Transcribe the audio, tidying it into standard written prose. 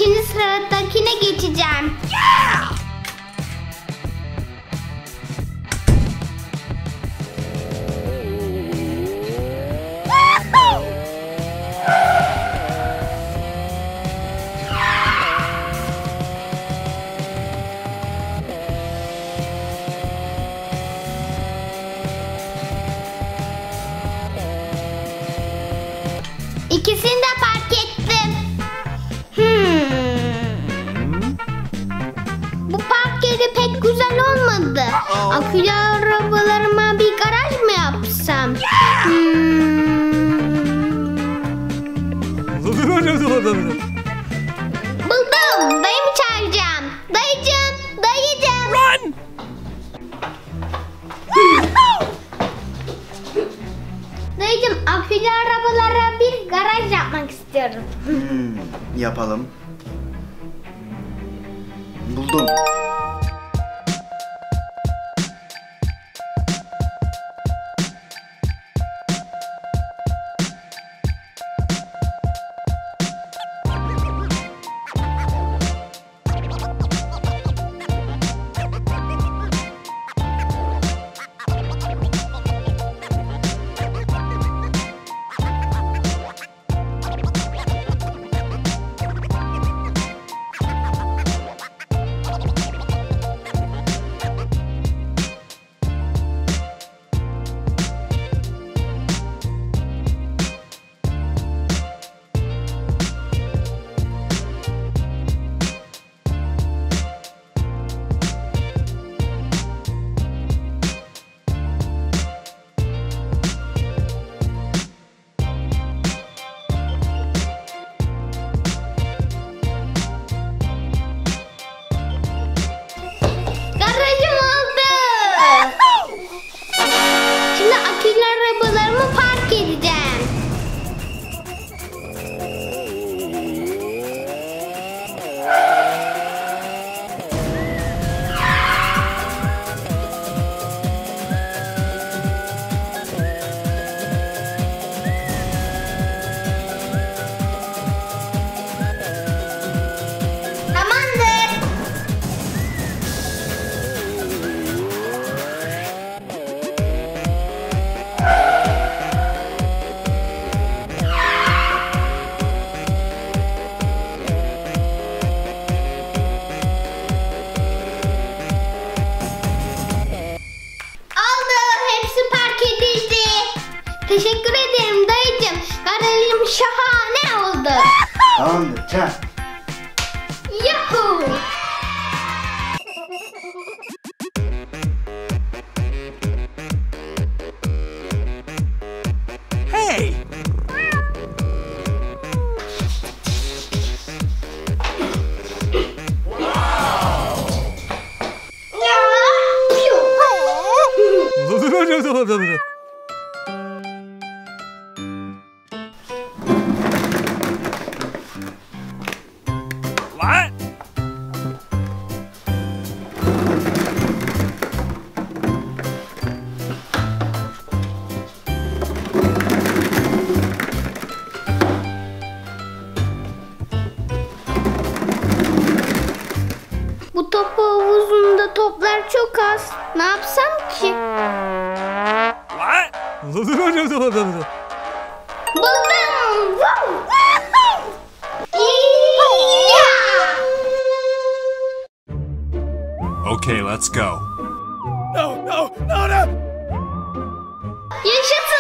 Şimdi sıradakine geçeceğim. Yeah! İkisini de fark ettim. Bu park yeri pek güzel olmadı. Akülü arabalarıma bir garaj mı yapsam? Buldum. Dayımı çağıracağım. Dayıcım, dayıcım. Run! Dayıcım, akülü arabalara bir garaj yapmak istiyorum. Yapalım. Buldum. Garajım oldu. Şimdi akülü arabalarımı park edeceğim. Tamamdır. Oldu. Hepsi park edildi. Teşekkür ederim dayıcım. Garajım şahane oldu. Tamamdır. Çak. Yuhuu. Hey! Ya. What? Bu top havuzunda toplar çok az. Ne yapsam ki? What? Buldum. Wow. Okay, let's go. No, no, no, no! Yaşasın!